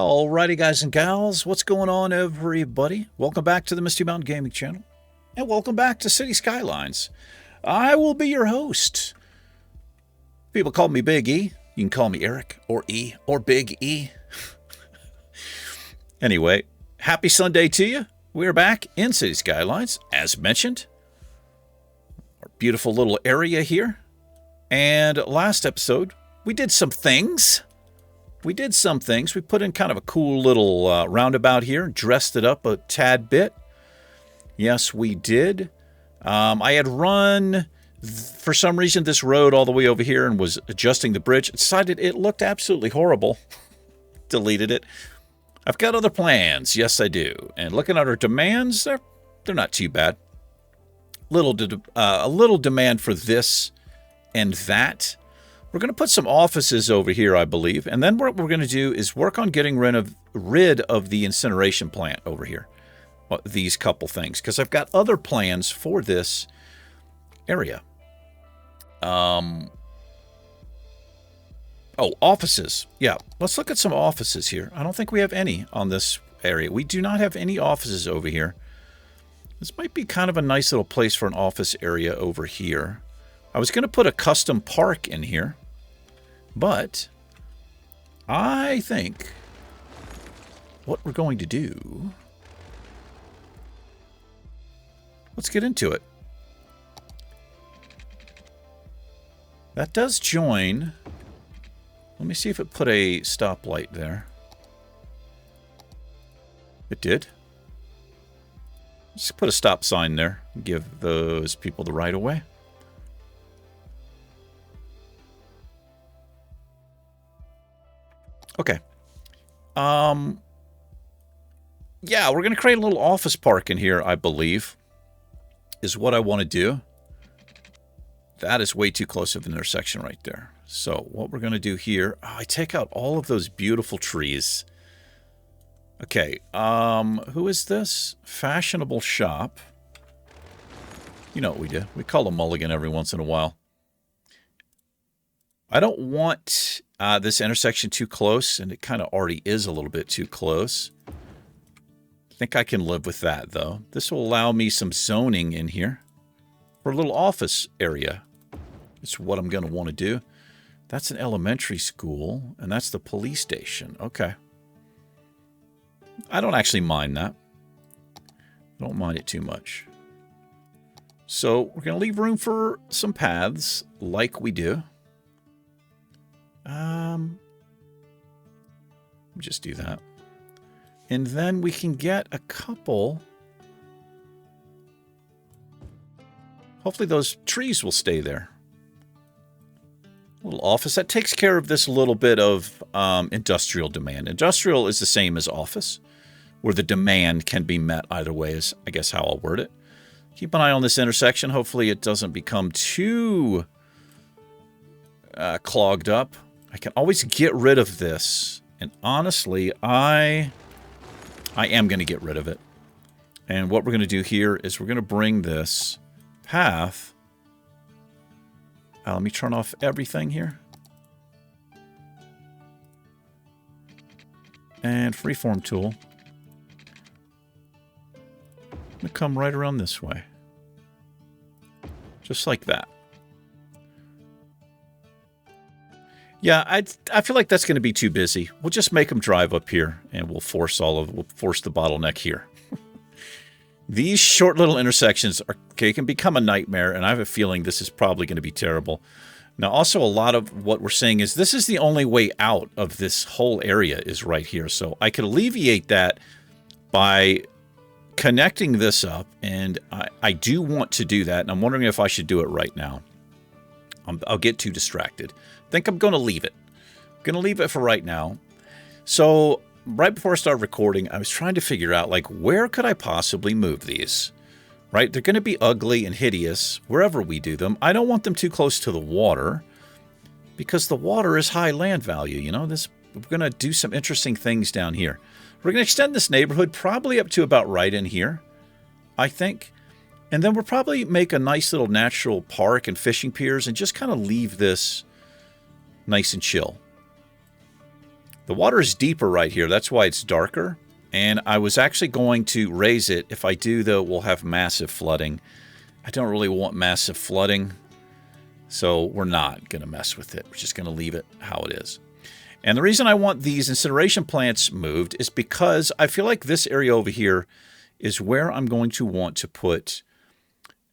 Alrighty, guys and gals, what's going on, everybody? Welcome back to the Misty Mountain Gaming channel, and welcome back to City Skylines. I will be your host. People call me Big E. You can call me Eric, or E, or Big E. Anyway, happy Sunday to you. We're back in City Skylines, as mentioned. Our beautiful little area here. And last episode, we did some things. We put in kind of a cool little roundabout here, dressed it up a tad bit. Yes, we did. I had run, for some reason, this road all the way over here and was adjusting the bridge. Decided it looked absolutely horrible. Deleted it. I've got other plans. Yes, I do. And looking at our demands, they're not too bad. A little demand for this and that. We're going to put some offices over here, I believe. And then what we're going to do is work on getting rid of the incineration plant over here. These couple things. Because I've got other plans for this area. Oh, offices. Yeah, let's look at some offices here. I don't think we have any on this area. We do not have any offices over here. This might be kind of a nice little place for an office area over here. I was going to put a custom park in here. But I think what we're going to do, let's get into it. That does join. Let me see if it put a stoplight there. It did. Let's put a stop sign there and give those people the right of way. Okay. Yeah, we're going to create a little office park in here, I believe, is what I want to do. That is way too close of an intersection right there. So what we're going to do here, I take out all of those beautiful trees. Okay, who is this? Fashionable Shop. You know what we do. We call a mulligan every once in a while. I don't want this intersection too close, and it kind of already is a little bit too close. I think I can live with that, though. This will allow me some zoning in here for a little office area. It's what I'm going to want to do. That's an elementary school, and that's the police station. Okay. I don't actually mind that. I don't mind it too much. So we're going to leave room for some paths like we do. Just do that. And then we can get a couple. Hopefully those trees will stay there. A little office. That takes care of this little bit of industrial demand. Industrial is the same as office, where the demand can be met either way is, I guess, how I'll word it. Keep an eye on this intersection. Hopefully it doesn't become too clogged up. I can always get rid of this. And honestly, I am going to get rid of it. And what we're going to do here is we're going to bring this path. Let me turn off everything here. And freeform tool. I'm going to come right around this way. Just like that. Yeah, I feel like that's going to be too busy. We'll just make them drive up here, and we'll force the bottleneck here. These short little intersections can become a nightmare, and I have a feeling this is probably going to be terrible. Now, also, a lot of what we're saying is this is the only way out of this whole area is right here. So I could alleviate that by connecting this up, and I do want to do that, and I'm wondering if I should do it right now. I'll get too distracted. I think I'm going to leave it. I'm going to leave it for right now. So right before I started recording, I was trying to figure out, like, where could I possibly move these? Right? They're going to be ugly and hideous wherever we do them. I don't want them too close to the water because the water is high land value. You know, we're going to do some interesting things down here. We're going to extend this neighborhood probably up to about right in here, I think. And then we'll probably make a nice little natural park and fishing piers and just kind of leave this nice and chill. The water is deeper right here. That's why it's darker. And I was actually going to raise it. If I do, though, we'll have massive flooding. I don't really want massive flooding. So we're not going to mess with it. We're just going to leave it how it is. And the reason I want these incineration plants moved is because I feel like this area over here is where I'm going to want to put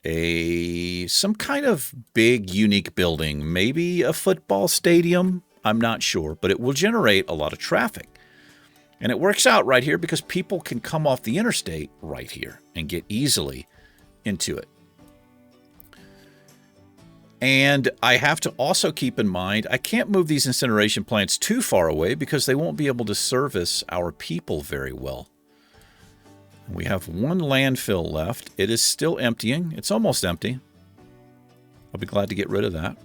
some kind of big, unique building. Maybe a football stadium. I'm not sure, but it will generate a lot of traffic. And it works out right here because people can come off the interstate right here and get easily into it. And I have to also keep in mind, I can't move these incineration plants too far away because they won't be able to service our people very well. We have one landfill left. It is still emptying. It's almost empty. I'll be glad to get rid of that.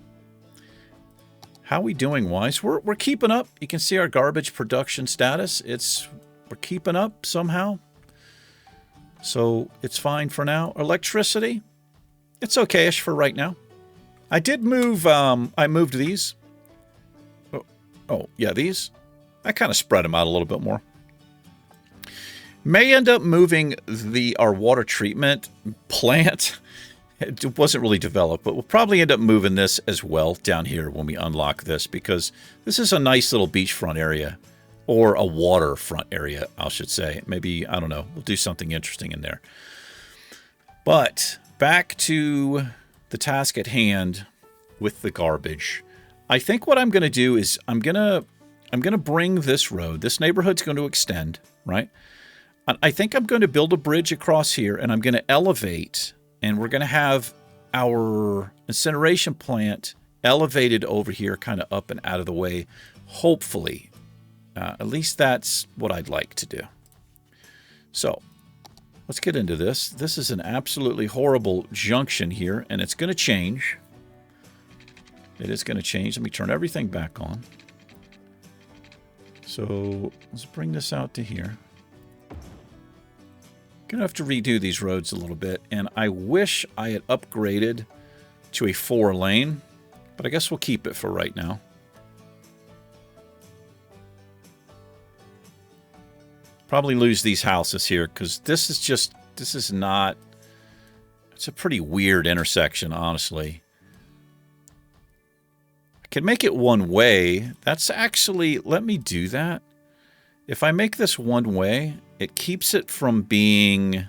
How are we doing wise? We're keeping up. You can see our garbage production status. We're keeping up somehow. So it's fine for now. Electricity, it's okay-ish for right now. I did move, I moved these. Oh, yeah, these. I kind of spread them out a little bit more. May end up moving our water treatment plant. It wasn't really developed, but we'll probably end up moving this as well down here when we unlock this because this is a nice little beachfront area or a waterfront area, I should say. Maybe, I don't know, we'll do something interesting in there. But back to the task at hand with the garbage. I think what I'm going to do is I'm going to bring this road. This neighborhood's going to extend, right? I think I'm going to build a bridge across here and I'm going to elevate. And we're going to have our incineration plant elevated over here, kind of up and out of the way, hopefully. At least that's what I'd like to do. So let's get into this. This is an absolutely horrible junction here, and it's going to change. It is going to change. Let me turn everything back on. So let's bring this out to here. Gonna have to redo these roads a little bit, and I wish I had upgraded to a 4-lane, but I guess we'll keep it for right now. Probably lose these houses here because this is not, it's a pretty weird intersection, honestly. I can make it one way. That's actually, let me do that. If I make this one way, it keeps it from being...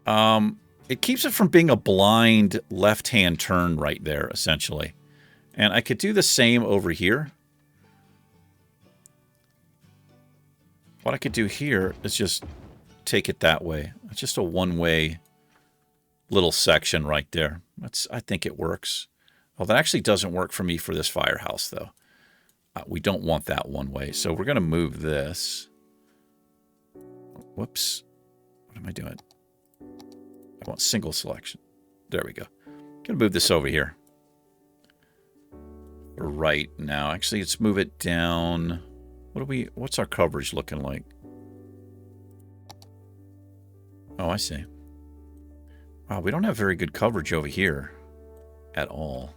it keeps it from being a blind left-hand turn right there, essentially. And I could do the same over here. What I could do here is just take it that way. It's just a one-way little section right there. I think it works. Well, that actually doesn't work for me for this firehouse, though. We don't want that one way, so we're going to move this. Whoops. What am I doing? I want single selection. There we go. Going to move this over here. Right now. Actually, let's move it down. What's our coverage looking like? Oh, I see. Wow, we don't have very good coverage over here at all.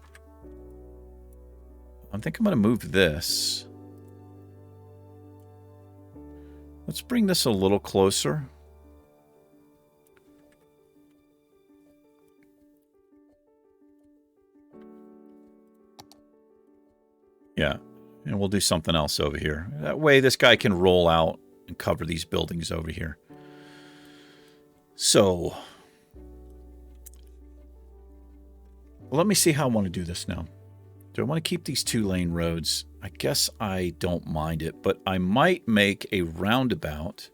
I think I'm going to move this. Let's bring this a little closer. Yeah, and we'll do something else over here. That way this guy can roll out and cover these buildings over here. So, let me see how I want to do this now. Do I want to keep these 2-lane roads? I guess I don't mind it, but I might make a roundabout.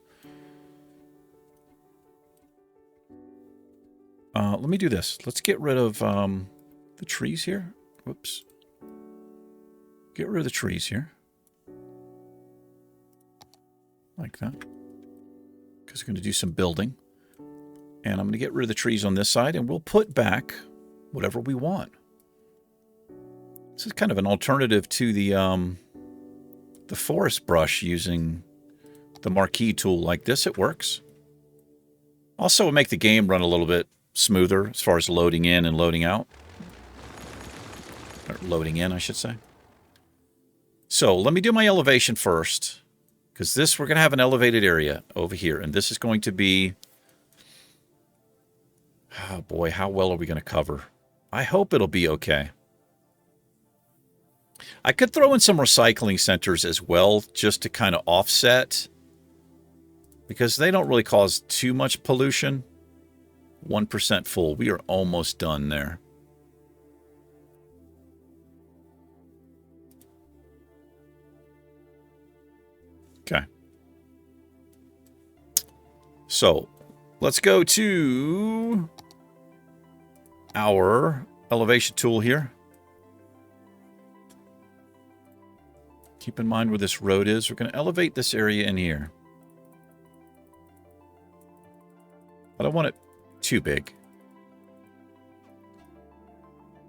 Let me do this. Let's get rid of the trees here. Whoops. Get rid of the trees here. Like that. Because we're going to do some building. And I'm going to get rid of the trees on this side, and we'll put back whatever we want. This is kind of an alternative to the forest brush using the marquee tool like this. It works. Also, it'll make the game run a little bit smoother as far as loading in and loading out. loading in, I should say. So let me do my elevation first, because this, we're going to have an elevated area over here, and this is going to be, oh boy, how well are we going to cover? I hope it'll be okay. I could throw in some recycling centers as well, just to kind of offset, because they don't really cause too much pollution. 1% full. We are almost done there. Okay. So let's go to our elevation tool here. Keep in mind where this road is. We're going to elevate this area in here. I don't want it too big.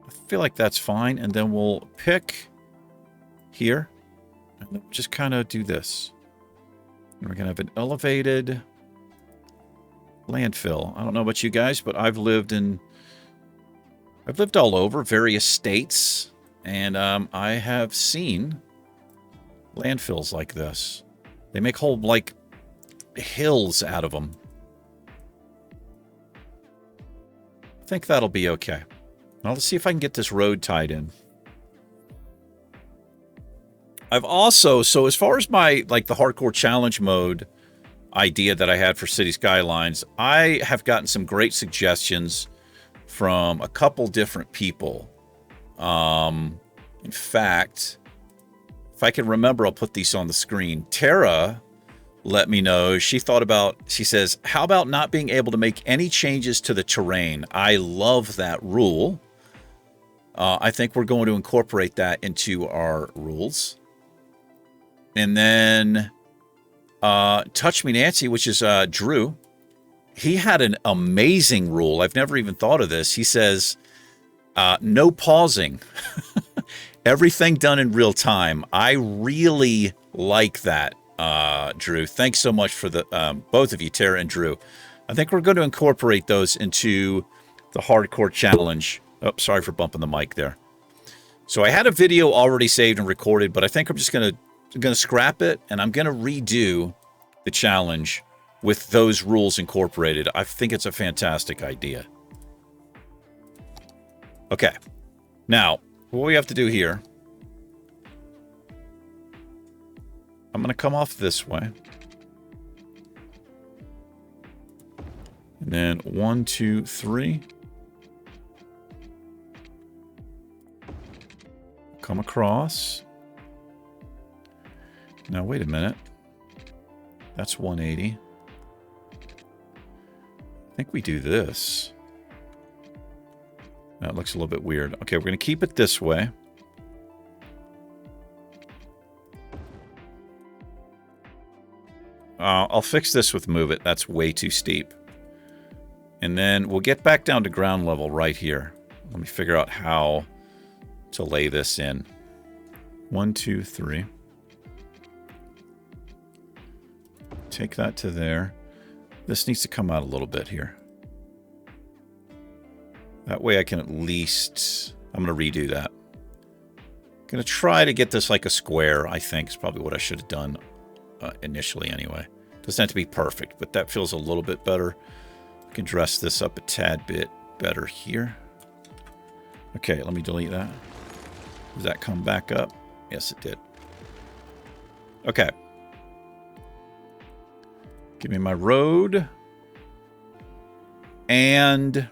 I feel like that's fine. And then we'll pick here. And then just kind of do this. And we're going to have an elevated landfill. I don't know about you guys, but I've lived all over various states. And I have seen landfills like this. They make whole, like, hills out of them. I think that'll be okay. Now let's see if I can get this road tied in. I've also, so as far as my, like, the hardcore challenge mode idea that I had for City Skylines, I have gotten some great suggestions from a couple different people. In fact, if I can remember, I'll put these on the screen. Tara let me know. She says, how about not being able to make any changes to the terrain? I love that rule. I think we're going to incorporate that into our rules. And then Touch Me Nancy, which is Drew. He had an amazing rule. I've never even thought of this. He says, no pausing. Everything done in real time. I really like that, Drew. Thanks so much for the both of you, Tara and Drew. I think we're going to incorporate those into the hardcore challenge. Oh, sorry for bumping the mic there. So I had a video already saved and recorded, but I think I'm just going to scrap it, and I'm going to redo the challenge with those rules incorporated. I think it's a fantastic idea. Okay. Now, what we have to do here, I'm going to come off this way. And then 1, 2, 3. Come across. Now, wait a minute. That's 180. I think we do this. That looks a little bit weird. Okay, we're going to keep it this way. I'll fix this with move it. That's way too steep. And then we'll get back down to ground level right here. Let me figure out how to lay this in. 1, 2, 3. Take that to there. This needs to come out a little bit here. That way I can at least... I'm going to redo that. I'm going to try to get this like a square, I think, is probably what I should have done initially anyway. Doesn't have to be perfect, but that feels a little bit better. I can dress this up a tad bit better here. Okay, let me delete that. Does that come back up? Yes, it did. Okay. Give me my road. And...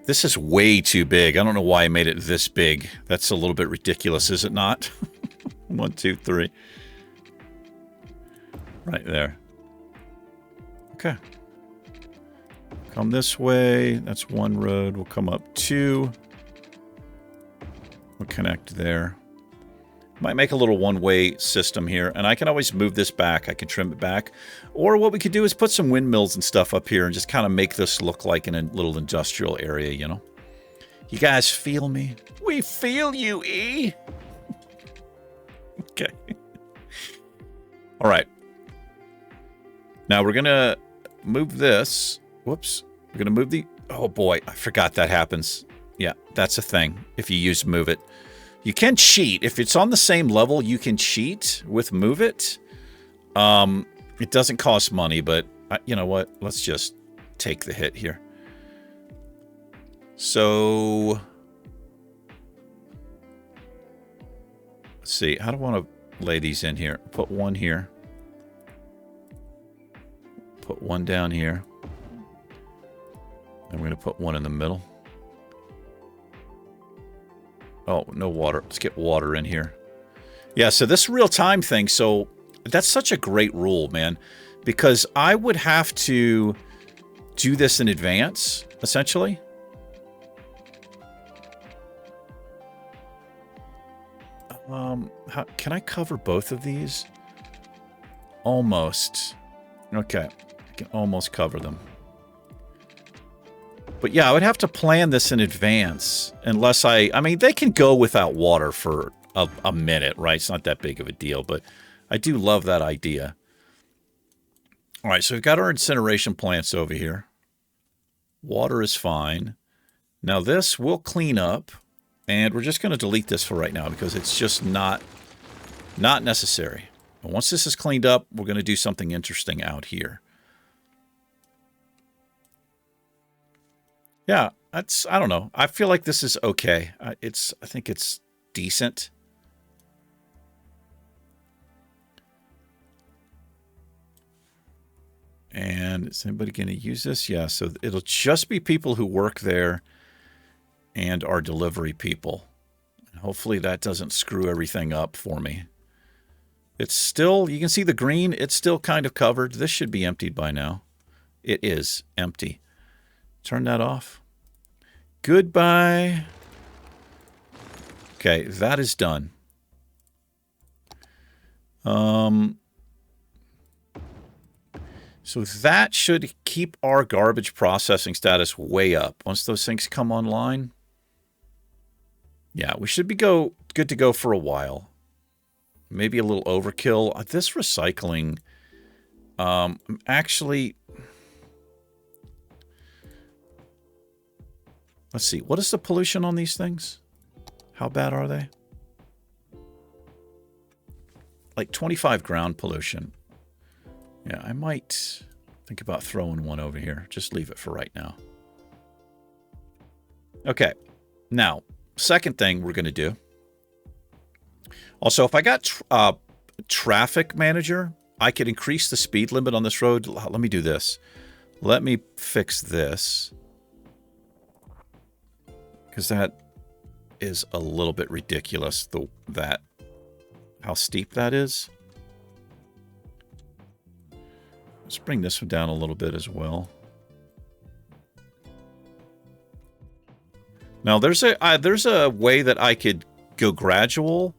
this is way too big. I don't know why I made it this big. That's a little bit ridiculous, is it not? 1, 2, 3. Right there. Okay. Come this way. That's one road. We'll come up 2. We'll connect there. Might make a little one-way system here, and I can always move this back. I can trim it back. Or what we could do is put some windmills and stuff up here and just kind of make this look like in a little industrial area, you know? You guys feel me? We feel you, E! Okay. All right. Now we're going to move this. Whoops. We're going to move the... oh, boy. I forgot that happens. Yeah, that's a thing. If you use Move It. You can cheat. If it's on the same level, you can cheat with Move It. It doesn't cost money, but you know what? Let's just take the hit here. So, let's see. How do I want to lay these in here? Put one here. Put one down here. And we're going to put one in the middle. Oh, no water. Let's get water in here. Yeah, so this real-time thing, so that's such a great rule, man. Because I would have to do this in advance, essentially. Can I cover both of these? Almost. Okay, I can almost cover them. But yeah, I would have to plan this in advance, unless I mean, they can go without water for a minute, right? It's not that big of a deal, but I do love that idea. All right, so we've got our incineration plants over here. Water is fine. Now this we'll clean up, and we're just going to delete this for right now because it's just not necessary. And once this is cleaned up, we're going to do something interesting out here. Yeah, I don't know. I feel like this is okay. I think it's decent. And is anybody going to use this? Yeah, so it'll just be people who work there and our delivery people. And hopefully that doesn't screw everything up for me. It's still, you can see the green, it's still kind of covered. This should be emptied by now. It is empty. Turn that off. Goodbye. Okay, that is done. So that should keep our garbage processing status way up. Once those things come online, yeah, we should be good to go for a while. Maybe a little overkill. This recycling, actually, let's see. What is the pollution on these things? How bad are they? Like 25 ground pollution. Yeah, I might think about throwing one over here. Just leave it for right now. Okay. Now, second thing we're going to do. Also, if I got traffic manager, I could increase the speed limit on this road. Let me do this. Let me fix this. Because that is a little bit ridiculous, how steep that is. Let's bring this one down a little bit as well. Now, there's a way that I could go gradual.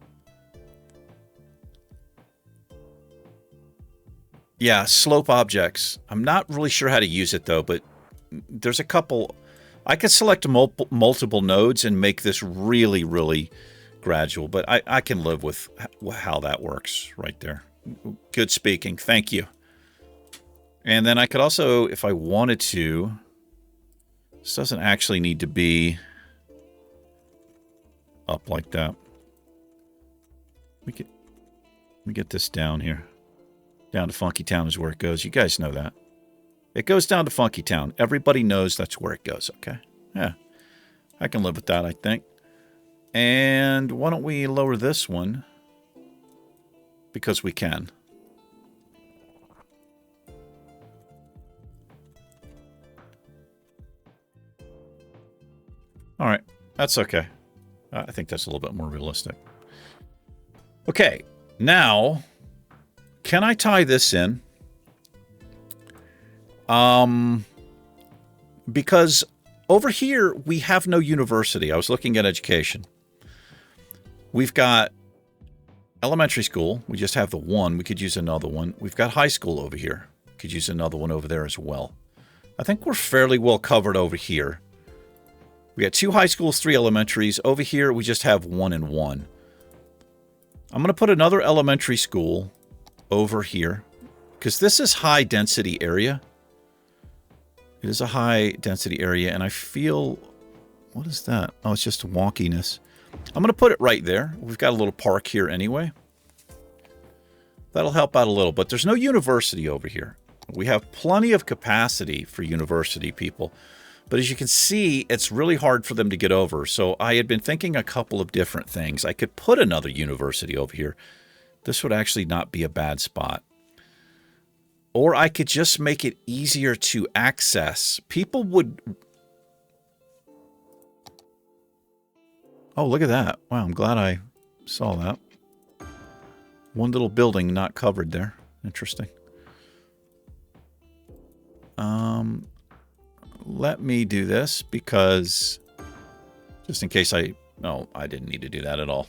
Yeah, slope objects. I'm not really sure how to use it, though, but there's a couple. I could select multiple nodes and make this really, really gradual, but I can live with how that works right there. Good speaking. Thank you. And then I could also, if I wanted to, this doesn't actually need to be up like that. Let me get this down here. Down to Funky Town is where it goes. You guys know that. It goes down to Funky Town. Everybody knows that's where it goes, okay? Yeah. I can live with that, I think. And why don't we lower this one? Because we can. All right. That's okay. I think that's a little bit more realistic. Okay. Now, can I tie this in? Because over here, we have no university. I was looking at education. We've got elementary school. We just have the one. We could use another one. We've got high school over here. Could use another one over there as well. I think we're fairly well covered over here. We got 2 high schools, 3 elementaries. Over here, we just have 1 and 1. I'm going to put another elementary school over here because this is high density area. It is a high density area, and I feel What is that? Oh, it's just wonkiness. I'm going to put it right there. We've got a little park here anyway. That'll help out a little, but there's no university over here. We have plenty of capacity for university people, but as you can see, it's really hard for them to get over. So I had been thinking a couple of different things. I could put another university over here. This would actually not be a bad spot. Or I could just make it easier to access. People would... Oh, look at that. Wow, I'm glad I saw that. One little building not covered there. Interesting. Let me do this because just in case I... No, I didn't need to do that at all.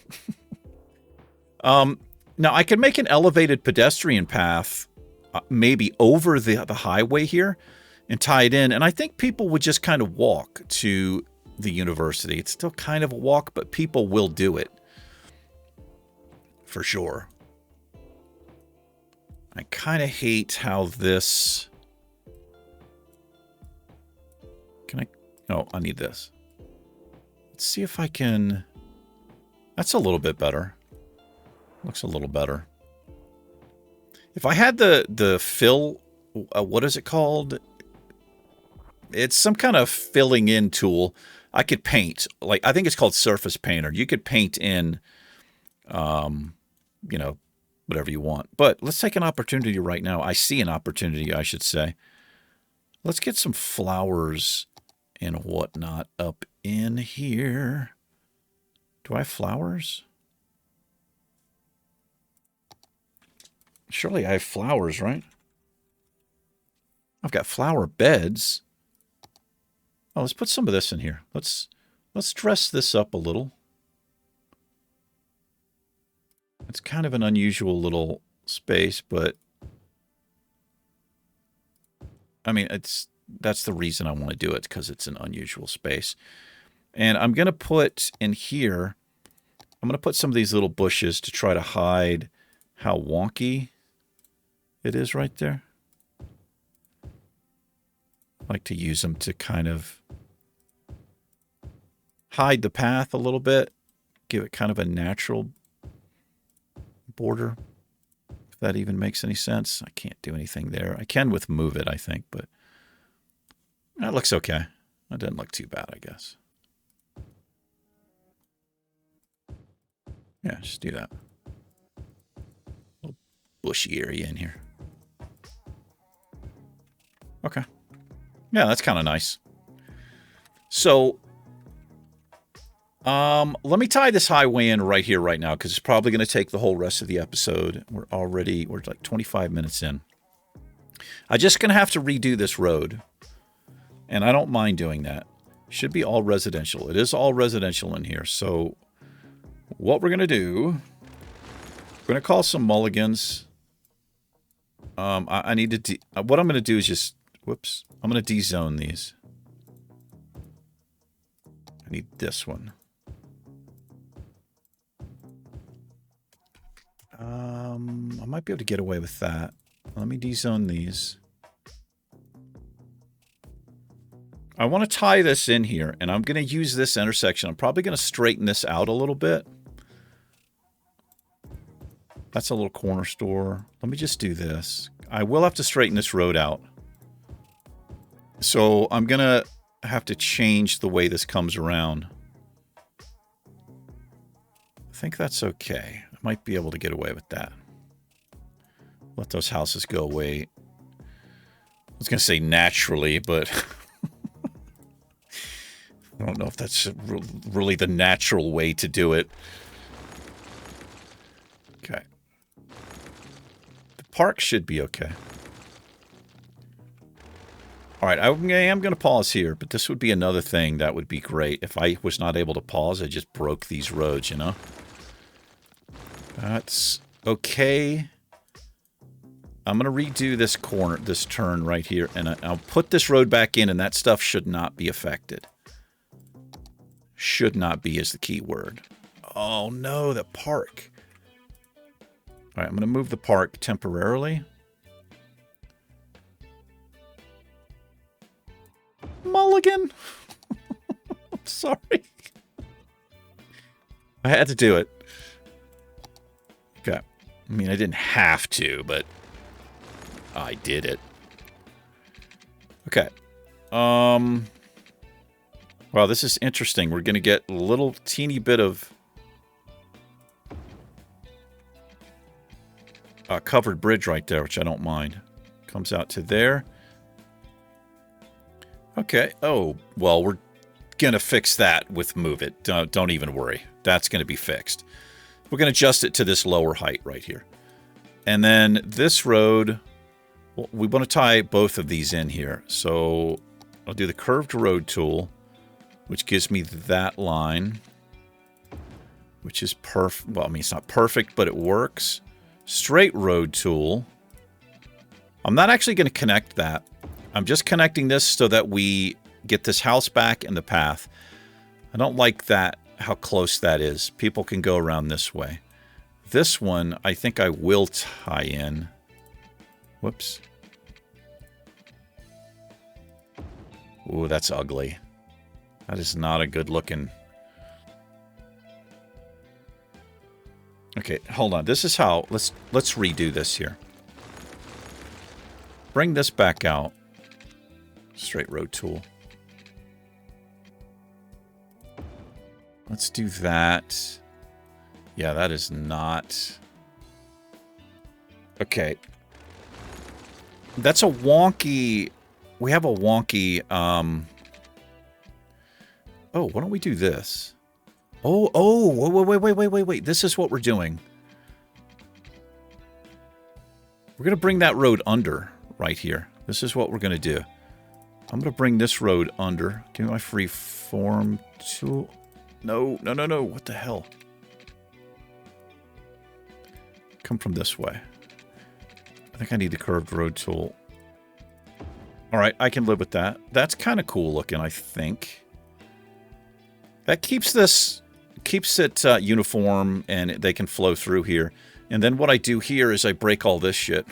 Now, I can make an elevated pedestrian path maybe over the highway here and tie it in. And I think people would just kind of walk to the university. It's still kind of a walk, but people will do it. For sure. I kind of hate how this... Can I... Oh, I need this. Let's see if I can... That's a little bit better. Looks a little better. If I had the fill... what is it called? It's some kind of filling in tool. I could paint. Like, I think it's called Surface Painter. You could paint in, you know, whatever you want. But let's take an opportunity right now. I see an opportunity, I should say. Let's get some flowers and whatnot up in here. Do I have flowers? Surely I have flowers, right? I've got flower beds. Oh, let's put some of this in here. Let's dress this up a little. It's kind of an unusual little space, but I mean, that's the reason I want to do it, because it's an unusual space. And I'm going to put in here, I'm going to put some of these little bushes to try to hide how wonky it is right there. I like to use them to kind of hide the path a little bit, give it kind of a natural border, if that even makes any sense. I can't do anything there. I can with move it, I think, but that looks okay. That doesn't look too bad, I guess. Yeah, just do that. Little bushy area in here. Okay. Yeah, that's kind of nice. So, let me tie this highway in right here, right now, because it's probably going to take the whole rest of the episode. We're like 25 minutes in. I'm just going to have to redo this road, and I don't mind doing that. Should be all residential. It is all residential in here. So, what we're going to do, we're going to call some mulligans. I need to, what I'm going to do is just, whoops, I'm going to de-zone these. I need this one. I might be able to get away with that. Let me de-zone these. I want to tie this in here, and I'm going to use this intersection. I'm probably going to straighten this out a little bit. That's a little corner store. Let me just do this. I will have to straighten this road out. So I'm going to have to change the way this comes around. I think that's okay. I might be able to get away with that. Let those houses go away. I was going to say naturally, but I don't know if that's really the natural way to do it. Okay. The park should be okay. All right, I am going to pause here, but this would be another thing that would be great. If I was not able to pause, I just broke these roads, you know? That's okay. I'm going to redo this corner, this turn right here, and I'll put this road back in, and that stuff should not be affected. Should not be is the key word. Oh, no, the park. All right, I'm going to move the park temporarily. Mulligan. Sorry. I had to do it. Okay. I mean, I didn't have to, but I did it. Okay. Well, this is interesting. We're going to get a little teeny bit of covered bridge right there, which I don't mind. Comes out to there. Okay. Oh, well, we're going to fix that with move it. Don't even worry. That's going to be fixed. We're going to adjust it to this lower height right here. And then this road, well, we want to tie both of these in here. So I'll do the curved road tool, which gives me that line, which is perfect. Well, I mean, it's not perfect, but it works. Straight road tool. I'm not actually going to connect that. I'm just connecting this so that we get this house back in the path. I don't like that, how close that is. People can go around this way. This one, I think I will tie in. Whoops. Ooh, that's ugly. That is not a good looking. Okay, hold on. This is how, let's redo this here. Bring this back out. Straight road tool. Let's do that. Yeah, that is not... Okay. That's a wonky... We have a wonky... Oh, why don't we do this? Wait. This is what we're doing. We're going to bring that road under right here. This is what we're going to do. I'm going to bring this road under. Give me my free form tool. No. What the hell? Come from this way. I think I need the curved road tool. All right, I can live with that. That's kind of cool looking, I think. That keeps it uniform, and they can flow through here. And then what I do here is I break all this shit.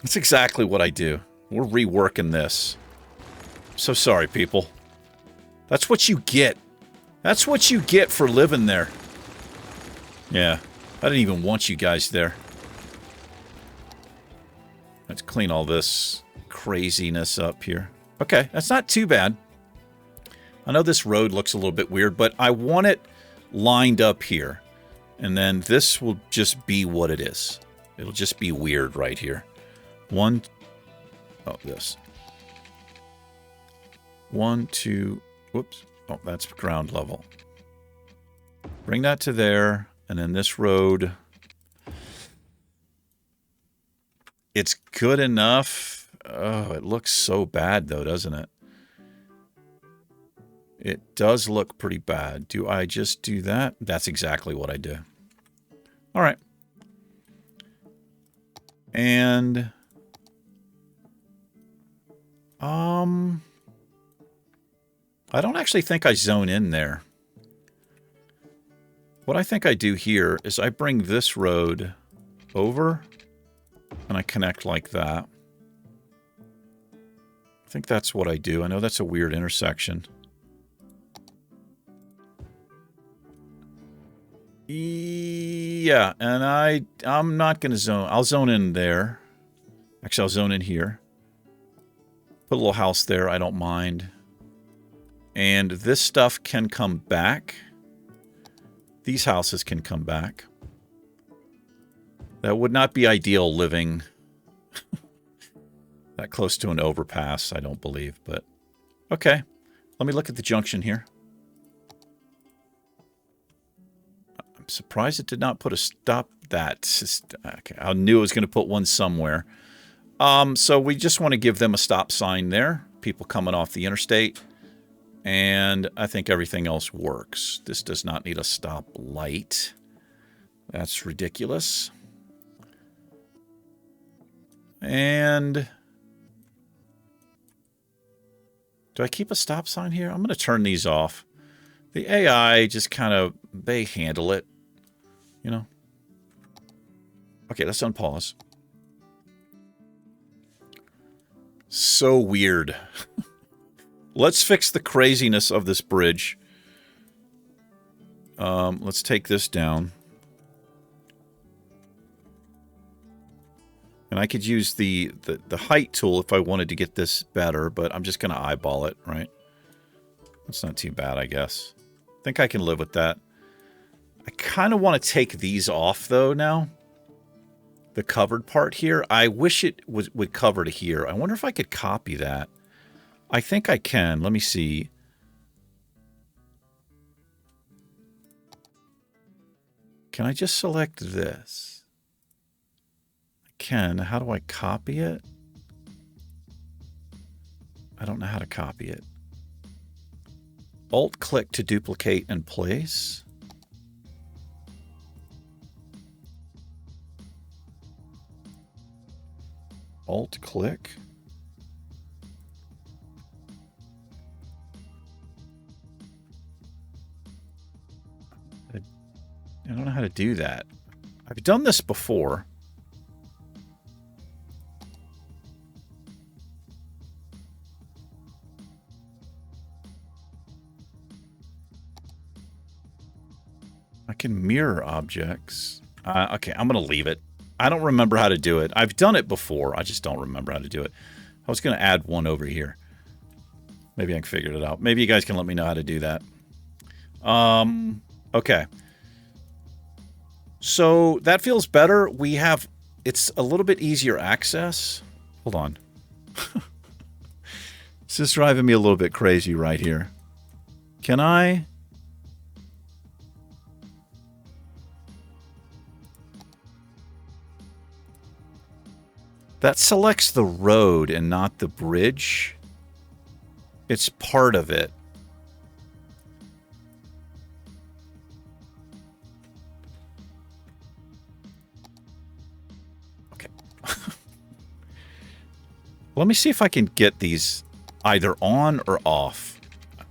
That's exactly what I do. We're reworking this. So sorry, people. That's what you get. That's what you get for living there. Yeah, I didn't even want you guys there. Let's clean all this craziness up here. Okay, that's not too bad. I know this road looks a little bit weird, but I want it lined up here. And then this will just be what it is. It'll just be weird right here. This. 1, 2, whoops. Oh, that's ground level. Bring that to there, and then this road. It's good enough. Oh, it looks so bad, though, doesn't it? It does look pretty bad. Do I just do that? That's exactly what I do. All right. And... I don't actually think I zone in there. What I think I do here is I bring this road over and I connect like that. I think that's what I do. I know that's a weird intersection. Yeah, and I'm not going to zone. I'll zone in there. Actually, I'll zone in here. Put a little house there. I don't mind. And this stuff can come back. These houses can come back. That would not be ideal living that close to an overpass, I don't believe. But okay, let me look at the junction here. I'm surprised it did not put a stop that. Okay, I knew it was going to put one somewhere. So we just want to give them a stop sign there. People coming off the interstate. And I think everything else works. This does not need a stop light. That's ridiculous. And do I keep a stop sign here? I'm going to turn these off. The AI just kind of, they handle it, you know. Okay, let's unpause. So weird. Let's fix the craziness of this bridge. Let's take this down. And I could use the height tool if I wanted to get this better, but I'm just going to eyeball it, right? That's not too bad, I guess. I think I can live with that. I kind of want to take these off, though, now. The covered part here. I wish it would cover to here. I wonder if I could copy that. I think I can. Let me see. Can I just select this? I can. How do I copy it? I don't know how to copy it. Alt-click to duplicate and place. Alt-click. I don't know how to do that. I've done this before. I can mirror objects. Okay, I'm going to leave it. I don't remember how to do it. I've done it before. I just don't remember how to do it. I was going to add one over here. Maybe I can figure it out. Maybe you guys can let me know how to do that. Okay. So that feels better. We have, it's a little bit easier access. Hold on. This is driving me a little bit crazy right here. Can I? That selects the road and not the bridge. It's part of it. Okay. Let me see if I can get these either on or off.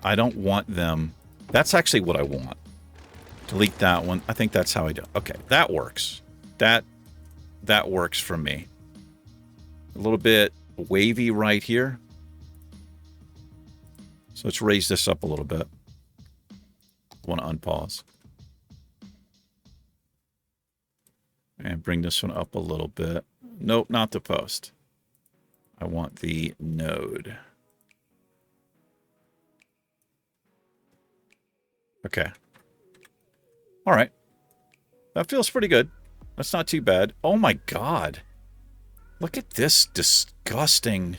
I don't want them. That's actually what I want. Delete that one. I think that's how I do it. Okay, that works. That works for me. A little bit wavy right here. So let's raise this up a little bit. I want to unpause. And bring this one up a little bit. Nope, not the post. I want the node. Okay. All right. That feels pretty good. That's not too bad. Oh my God. Look at this disgusting...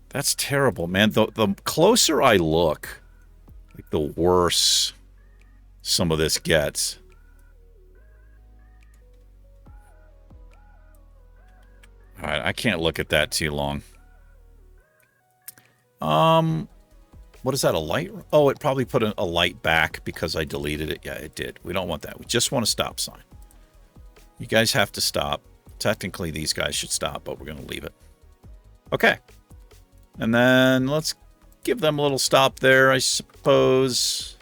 That's terrible, man. The closer I look, like the worse some of this gets. All right, I can't look at that too long. What is that, a light? Oh, it probably put a light back because I deleted it. Yeah, it did. We don't want that. We just want a stop sign. You guys have to stop. Technically, these guys should stop, but we're going to leave it. Okay. And then let's give them a little stop there, I suppose.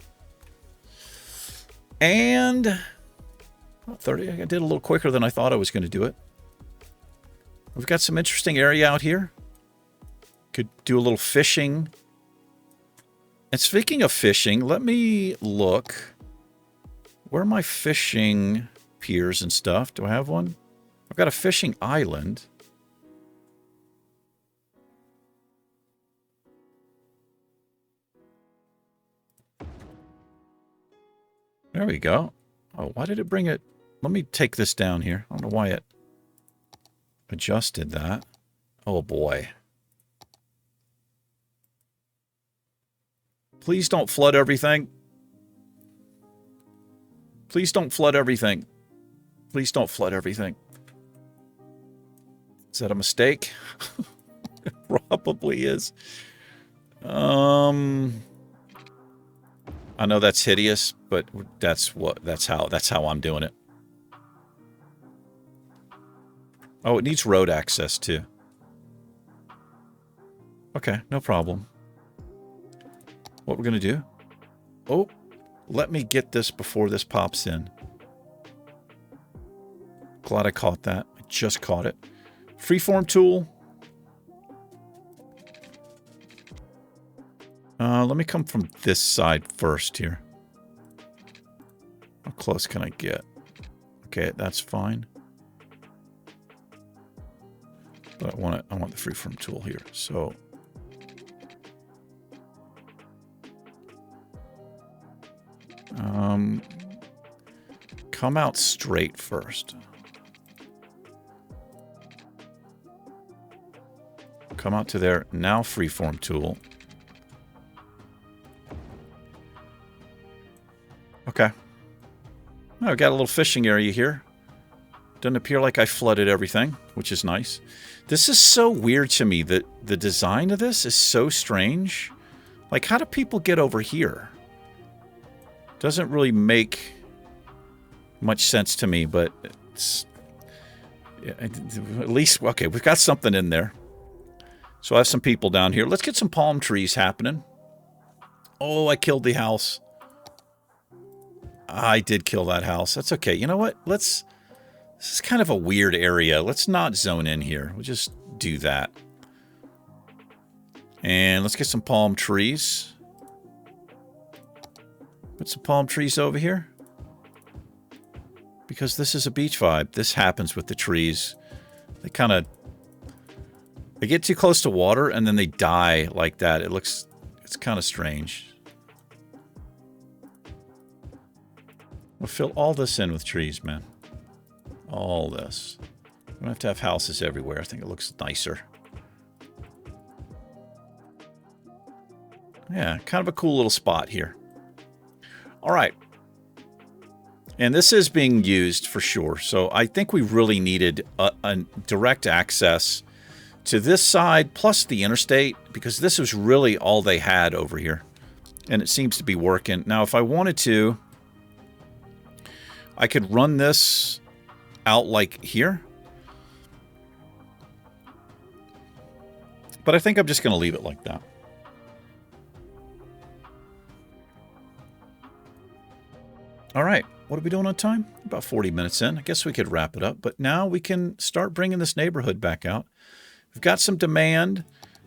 And 30, I did a little quicker than I thought I was going to do it. We've got some interesting area out here. Could do a little fishing. And speaking of fishing, let me look. Where are my fishing piers and stuff? Do I have one? I've got a fishing island. There we go. Oh, why did it bring it? Let me take this down here. I don't know why it adjusted that. Oh, boy. Please don't flood everything. Please don't flood everything. Please don't flood everything. Is that a mistake? It probably is. I know that's hideous, but that's how I'm doing it. Oh, it needs road access too. Okay, no problem. What we're gonna do? Oh, let me get this before this pops in. Glad I caught that. I just caught it. Freeform tool. Let me come from this side first here. How close can I get? Okay, that's fine. But I want the freeform tool here. So come out straight first. Come out to there. Now freeform tool. Okay. Oh, I've got a little fishing area here. Doesn't appear like I flooded everything, which is nice. This is so weird to me that the design of this is so strange. Like, how do people get over here? Doesn't really make much sense to me, but it's... At least, okay, we've got something in there. So I have some people down here. Let's get some palm trees happening. Oh, I killed the house. I did kill that house. That's okay. You know what? This is kind of a weird area. Let's not zone in here. We'll just do that. And let's get some palm trees. Put some palm trees over here. Because this is a beach vibe. This happens with the trees. They kind of... They get too close to water and then they die like that. It's kind of strange. We'll fill all this in with trees, man. All this. We don't have to have houses everywhere. I think it looks nicer. Yeah, kind of a cool little spot here. All right. And this is being used for sure. So I think we really needed a direct access to this side plus the interstate, because this was really all they had over here. And it seems to be working. Now, if I wanted to, I could run this out like here. But I think I'm just going to leave it like that. All right. What are we doing on time? About 40 minutes in. I guess we could wrap it up. But now we can start bringing this neighborhood back out. We've got some demand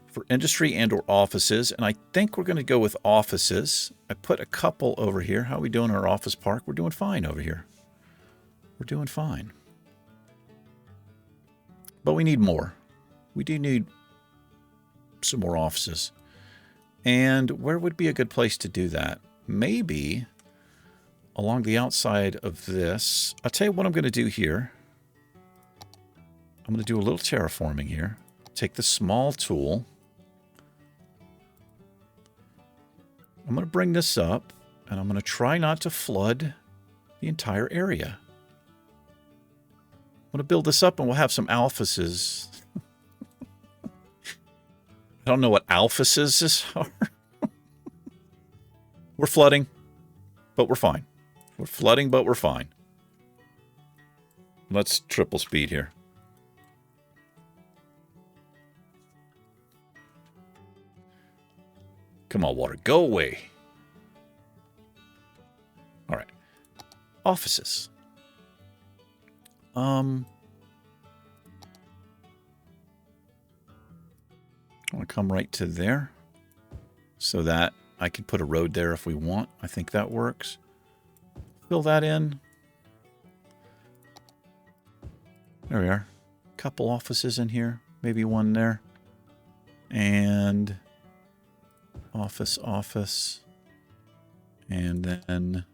for industry and or offices, and I think we're going to go with offices. I put a couple over here. How are we doing in our office park? We're doing fine over here. We're doing fine. But we need more. We do need some more offices. And where would be a good place to do that? Maybe along the outside of this. I'll tell you what I'm going to do here. I'm going to do a little terraforming here. Take the small tool. I'm going to bring this up, and I'm going to try not to flood the entire area. I'm going to build this up, and we'll have some alphases. I don't know what alphases are. We're flooding, but we're fine. We're flooding, but we're fine. Let's triple speed here. Come on, water. Go away. All right. Offices. I want to come right to there so that I can put a road there if we want. I think that works. Fill that in. There we are. Couple offices in here. Maybe one there. And office. And then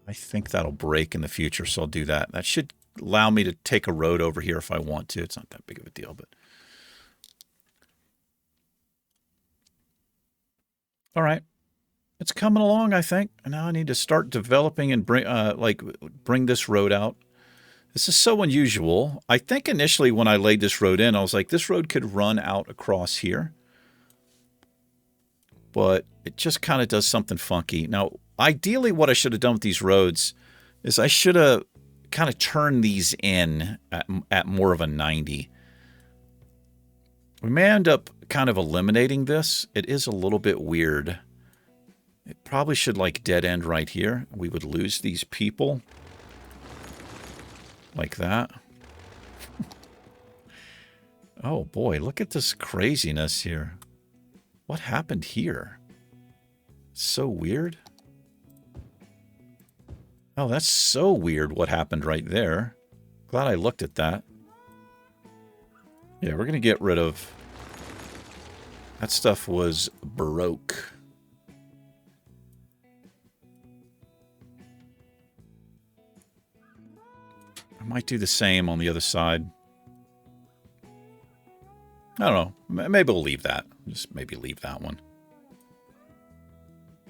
I think that'll break in the future, so I'll do that. That should allow me to take a road over here if I want to. It's not that big of a deal, but... All right. It's coming along, I think. And now I need to start developing and bring this road out. This is so unusual. I think initially when I laid this road in, I was like, this road could run out across here. But it just kind of does something funky. Now, ideally what I should have done with these roads is I should have kind of turned these in at more of a 90. We may end up kind of eliminating this. It is a little bit weird. It probably should like dead end right here. We would lose these people like that. Oh boy, look at this craziness here. What happened here? So weird. Oh, that's so weird what happened right there. Glad I looked at that. Yeah, we're going to get rid of... That stuff was Baroque. I might do the same on the other side. I don't know. Maybe we'll leave that. Just maybe leave that one.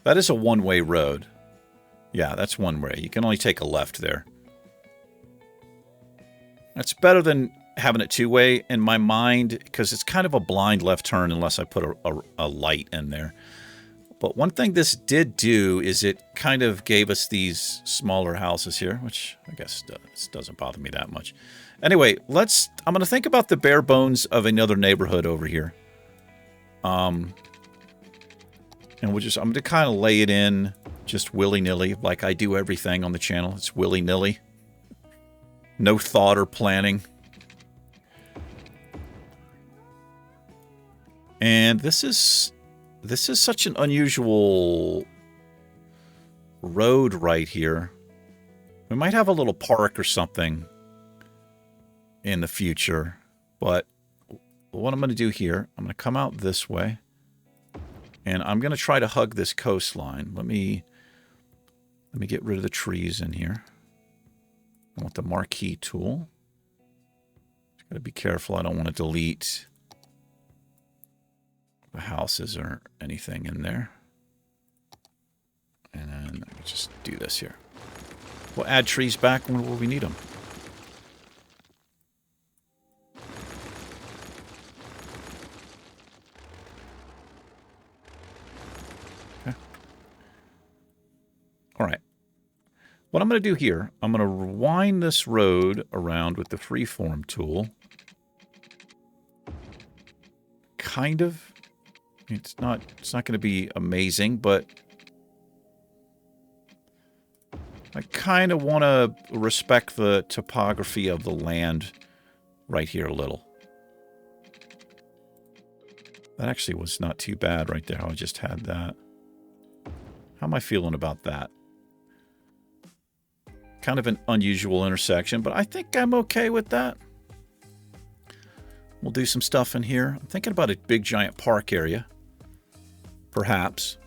That is a one-way road. Yeah, that's one way. You can only take a left there. That's better than having it two-way in my mind, because it's kind of a blind left turn unless I put a light in there. But one thing this did do is it kind of gave us these smaller houses here, which I guess doesn't bother me that much. Anyway, I'm going to think about the bare bones of another neighborhood over here. And I'm going to kind of lay it in just willy-nilly, like I do everything on the channel. It's willy-nilly. No thought or planning. And this is such an unusual road right here. We might have a little park or something in the future. But what I'm going to do here, I'm going to come out this way. And I'm going to try to hug this coastline. Let me get rid of the trees in here. I want the marquee tool. Just got to be careful. I don't want to delete the houses or anything in there. And then let me just do this here. We'll add trees back when we need them. Okay. All right. What I'm going to do here, I'm going to rewind this road around with the freeform tool. Kind of. It's not going to be amazing, but I kind of want to respect the topography of the land right here a little. That actually was not too bad right there. I just had that. How am I feeling about that? Kind of an unusual intersection, but I think I'm okay with that. We'll do some stuff in here. I'm thinking about a big giant park area. Perhaps.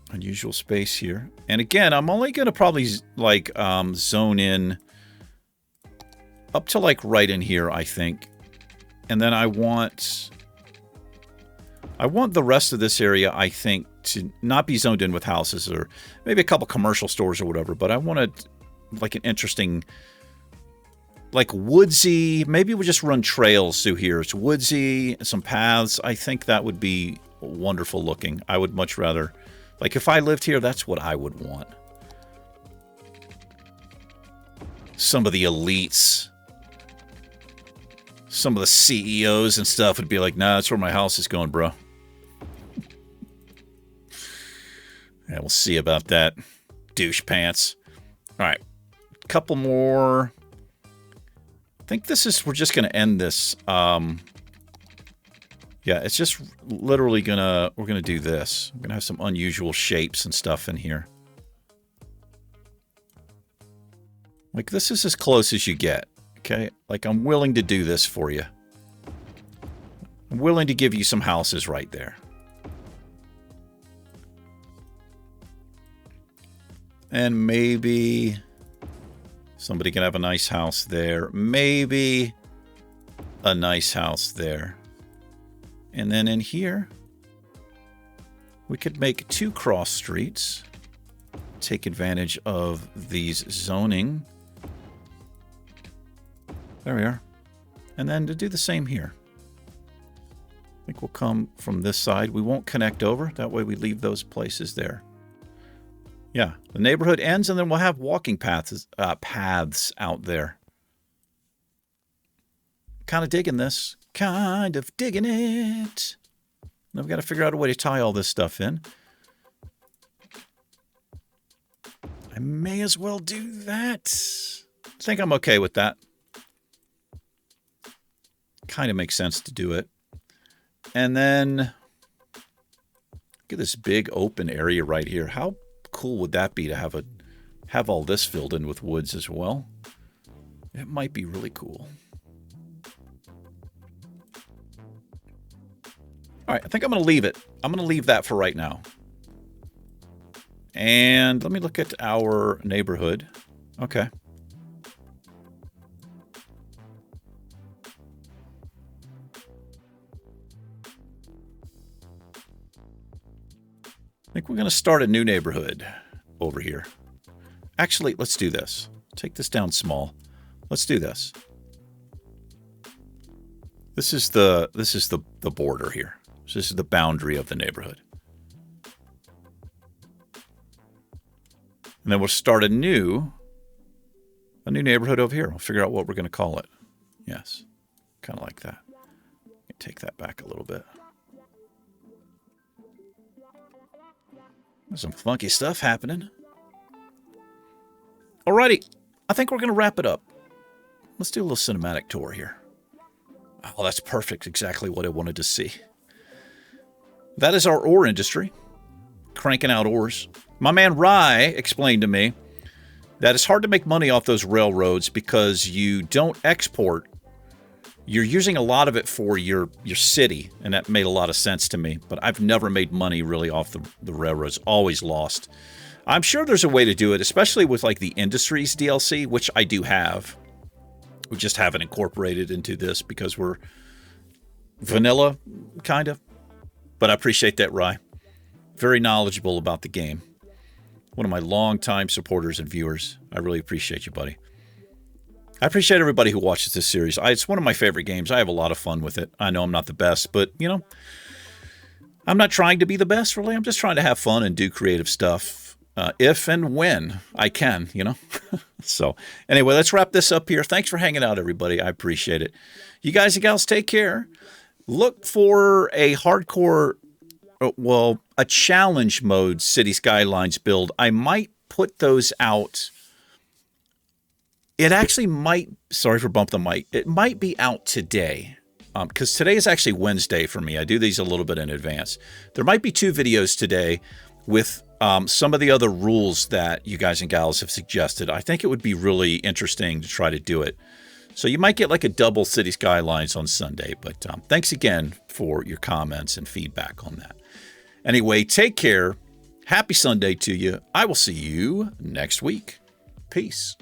Unusual space here. And again, I'm only going to probably like zone in up to like right in here, I think. And then I want the rest of this area, I think, to not be zoned in with houses or maybe a couple commercial stores or whatever. But I wanted like an interesting, like woodsy, maybe we'll just run trails through here. It's woodsy, some paths. I think that would be wonderful looking. I would much rather, like if I lived here, that's what I would want. Some of the elites, some of the CEOs and stuff would be like, nah, that's where my house is going, bro. Yeah, we'll see about that. Douche pants. All right. Couple more. I think we're just going to end this. Yeah, it's just literally we're going to do this. I'm going to have some unusual shapes and stuff in here. Like this is as close as you get. Okay. Like I'm willing to do this for you. I'm willing to give you some houses right there. And maybe somebody can have a nice house there. Maybe a nice house there. And then in here, we could make 2 cross streets. Take advantage of these zoning. There we are. And then to do the same here. I think we'll come from this side. We won't connect over. That way we leave those places there. Yeah, the neighborhood ends, and then we'll have walking paths out there. Kind of digging this. Kind of digging it. Now we've got to figure out a way to tie all this stuff in. I may as well do that. I think I'm okay with that. Kind of makes sense to do it. And then look at this big open area right here. How cool would that be to have all this filled in with woods as well? It might be really cool. All right, I think I'm going to leave it. I'm going to leave that for right now. And let me look at our neighborhood. Okay. I think we're going to start a new neighborhood over here. Actually, let's do this. Take this down small. Let's do this. This is the border here. So this is the boundary of the neighborhood. And then we'll start a new neighborhood over here. We'll figure out what we're going to call it. Yes. Kind of like that. Take that back a little bit. There's some funky stuff happening. Alrighty. I think we're going to wrap it up. Let's do a little cinematic tour here. Oh, that's perfect. Exactly what I wanted to see. That is our ore industry. Cranking out ores. My man Rye explained to me that it's hard to make money off those railroads because you don't export. You're using a lot of it for your city, and that made a lot of sense to me. But I've never made money really off the railroads. Always lost. I'm sure there's a way to do it, especially with like the Industries DLC, which I do have. We just haven't incorporated into this because we're vanilla, kind of. But I appreciate that, Rye. Very knowledgeable about the game. One of my longtime supporters and viewers. I really appreciate you, buddy. I appreciate everybody who watches this series. It's one of my favorite games. I have a lot of fun with it. I know I'm not the best, but, you know, I'm not trying to be the best, really. I'm just trying to have fun and do creative stuff if and when I can, you know. So, anyway, let's wrap this up here. Thanks for hanging out, everybody. I appreciate it. You guys and gals, take care. Look for a hardcore, well, a challenge mode City Skylines build. I might put those out. It actually might, sorry for bumping the mic, it might be out today. Because today is actually Wednesday for me. I do these a little bit in advance. There might be 2 videos today with some of the other rules that you guys and gals have suggested. I think it would be really interesting to try to do it. So you might get like a double City Skylines on Sunday. But thanks again for your comments and feedback on that. Anyway, take care. Happy Sunday to you. I will see you next week. Peace.